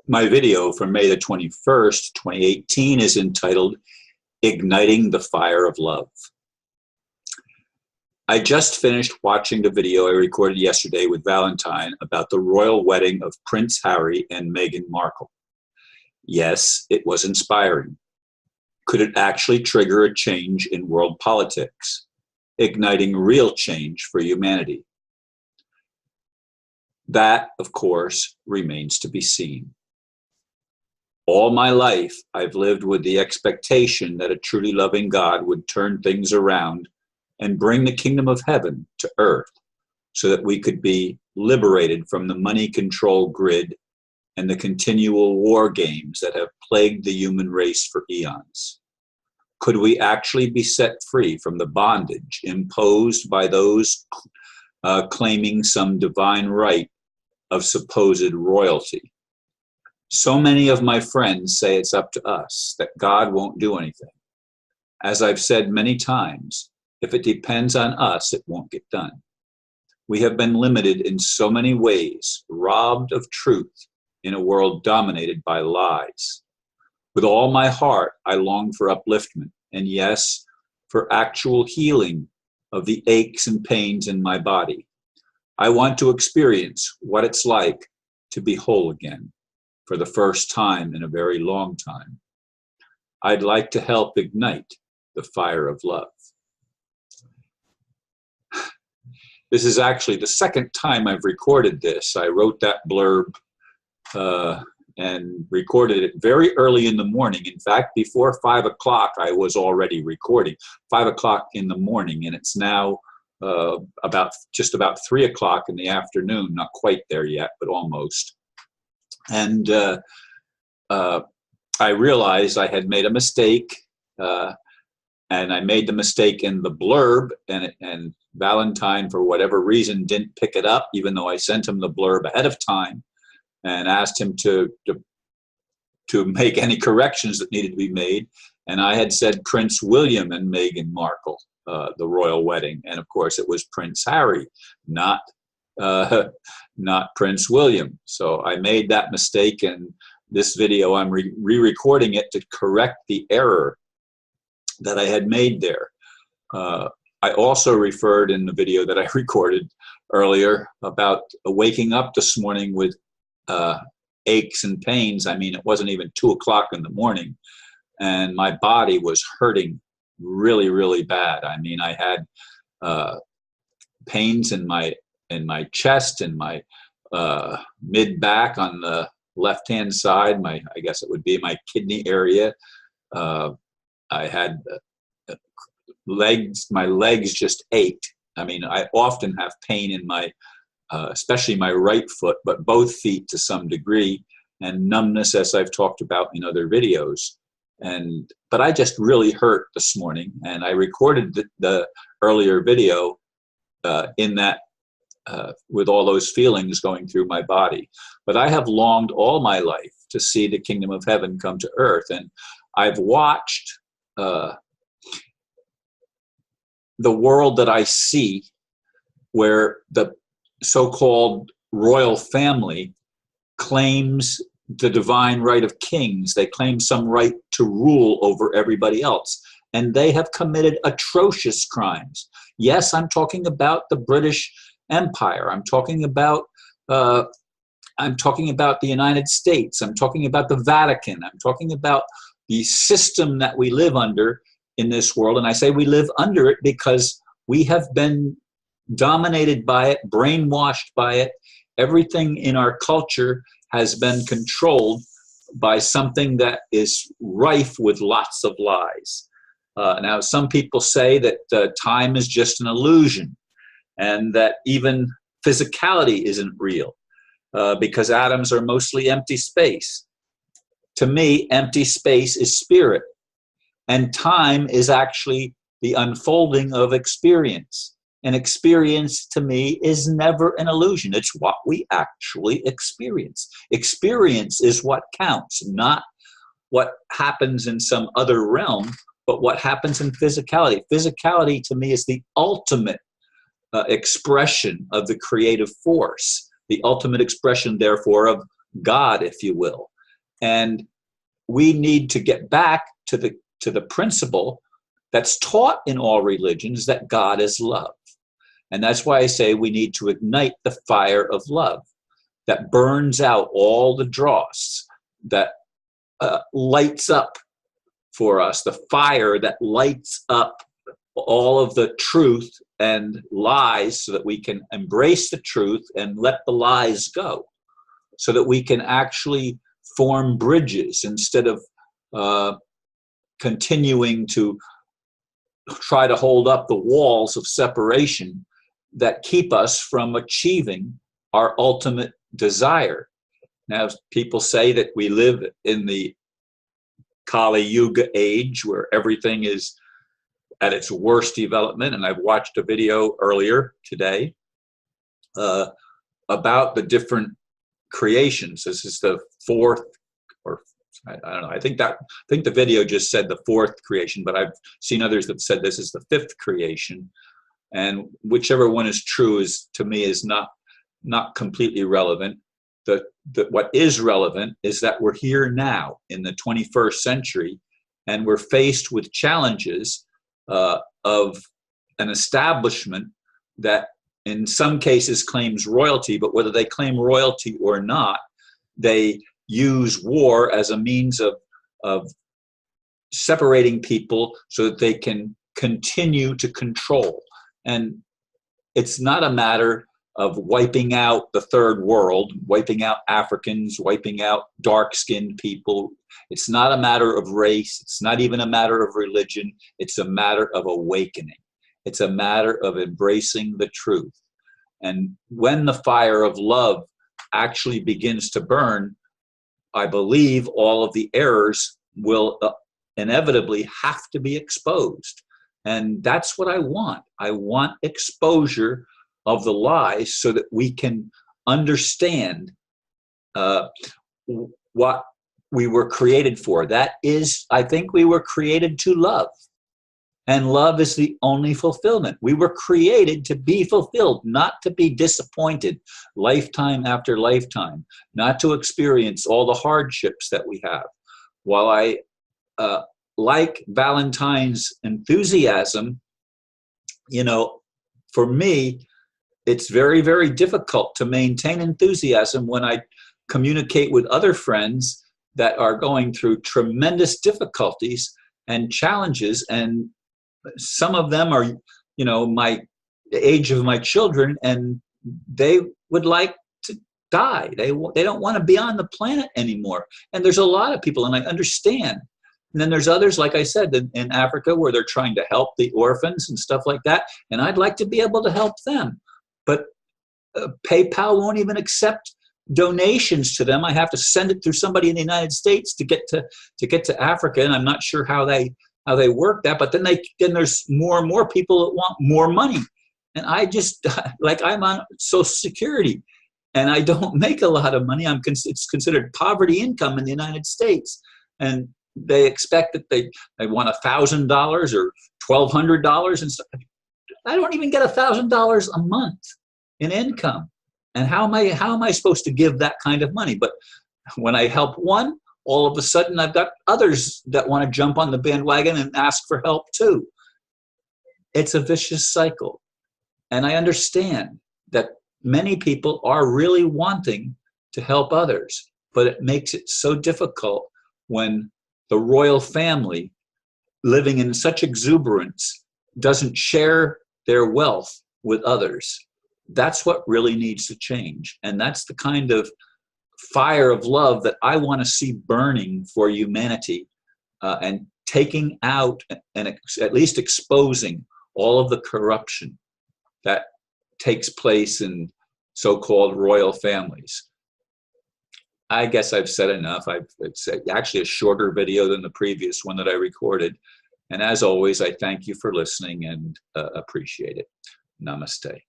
My video from May the 21st, 2018 is entitled Igniting the Fire of Love. I just finished watching the video I recorded yesterday with Valentine about the royal wedding of Prince Harry and Meghan Markle. Yes, it was inspiring. Could it actually trigger a change in world politics, igniting real change for humanity? That, of course, remains to be seen. All my life, I've lived with the expectation that a truly loving God would turn things around and bring the kingdom of heaven to earth so that we could be liberated from the money control grid and the continual war games that have plagued the human race for eons. Could we actually be set free from the bondage imposed by those claiming some divine right of supposed royalty? So many of my friends say it's up to us, that God won't do anything. As I've said many times, if it depends on us, it won't get done. We have been limited in so many ways, robbed of truth in a world dominated by lies. With all my heart, I long for upliftment, and yes, for actual healing of the aches and pains in my body. I want to experience what it's like to be whole again, for the first time in a very long time. I'd like to help ignite the fire of love. This is actually the second time I've recorded this. I wrote that blurb and recorded it very early in the morning. In fact, before 5 o'clock, I was already recording. 5 o'clock in the morning, and it's now just about 3 o'clock in the afternoon. Not quite there yet, but almost. And I realized I had made a mistake, and I made the mistake in the blurb, and Valentine, for whatever reason, didn't pick it up, even though I sent him the blurb ahead of time and asked him to make any corrections that needed to be made. And I had said Prince William and Meghan Markle, the royal wedding. And of course, it was Prince Harry, not Prince William. So I made that mistake, and this video, I'm re-recording it to correct the error that I had made there. I also referred in the video that I recorded earlier about waking up this morning with aches and pains. I mean, it wasn't even 2 o'clock in the morning, and my body was hurting really, really bad. I mean, I had pains in my chest and my mid back on the left-hand side. I guess it would be my kidney area. I had my legs just ached. I mean, I often have pain in my, especially my right foot, but both feet to some degree, and numbness, as I've talked about in other videos. But I just really hurt this morning, and I recorded the earlier video in that with all those feelings going through my body. But I have longed all my life to see the kingdom of heaven come to earth, and I've watched the world that I see, where the so-called royal family claims the divine right of kings. They claim some right to rule over everybody else, and they have committed atrocious crimes. Yes, I'm talking about the British Empire. I'm talking about the United States. I'm talking about the Vatican. I'm talking about the system that we live under in this world. And I say we live under it because we have been dominated by it, brainwashed by it. Everything in our culture has been controlled by something that is rife with lots of lies. Now, some people say that time is just an illusion, and that even physicality isn't real because atoms are mostly empty space. To me, empty space is spirit, and time is actually the unfolding of experience. And experience, to me, is never an illusion. It's what we actually experience. Experience is what counts, not what happens in some other realm, but what happens in physicality. Physicality, to me, is the ultimate expression of the creative force, the ultimate expression, therefore, of God, if you will. And we need to get back to the principle that's taught in all religions, that God is love. And that's why I say we need to ignite the fire of love that burns out all the dross, that lights up for us, the fire that lights up all of the truth and lies, so that we can embrace the truth and let the lies go, so that we can actually form bridges instead of continuing to try to hold up the walls of separation that keep us from achieving our ultimate desire. Now, people say that we live in the Kali Yuga age, where everything is at its worst development, and I've watched a video earlier today about the different creations. This is the fourth, or I don't know. I think the video just said the fourth creation, but I've seen others that said this is the fifth creation, and whichever one is true is, to me, is not completely relevant. What is relevant is that we're here now in the 21st century, and we're faced with challenges of an establishment that in some cases claims royalty, but whether they claim royalty or not, they use war as a means of separating people so that they can continue to control. And it's not a matter of wiping out the third world, wiping out Africans, wiping out dark-skinned people. It's not a matter of race. It's not even a matter of religion. It's a matter of awakening. It's a matter of embracing the truth. And when the fire of love actually begins to burn, I believe all of the errors will inevitably have to be exposed. And that's what I want. I want exposure of the lies so that we can understand what we were created for. That is, I think we were created to love. And love is the only fulfillment. We were created to be fulfilled, not to be disappointed lifetime after lifetime, not to experience all the hardships that we have. While I like Valentine's enthusiasm, for me, it's very, very difficult to maintain enthusiasm when I communicate with other friends that are going through tremendous difficulties and challenges, and some of them are, the age of my children, and they would like to die. They don't want to be on the planet anymore. And there's a lot of people, and I understand. And then there's others, like I said, in Africa, where they're trying to help the orphans and stuff like that. And I'd like to be able to help them. But PayPal won't even accept donations to them. I have to send it through somebody in the United States to get to Africa, and I'm not sure how they work that. But then there's more and more people that want more money, and I just I'm on Social Security, and I don't make a lot of money. It's considered poverty income in the United States, and they expect that they want $1,000 or $1,200 and stuff. I don't even get $1,000 a month in income. And how am I supposed to give that kind of money? But when I help one, all of a sudden I've got others that want to jump on the bandwagon and ask for help too. It's a vicious cycle. And I understand that many people are really wanting to help others, but it makes it so difficult when the royal family, living in such exuberance, doesn't share their wealth with others. That's what really needs to change. And that's the kind of fire of love that I want to see burning for humanity, and taking out and at least exposing all of the corruption that takes place in so-called royal families. I guess I've said enough. It's actually a shorter video than the previous one that I recorded. And as always, I thank you for listening and appreciate it. Namaste.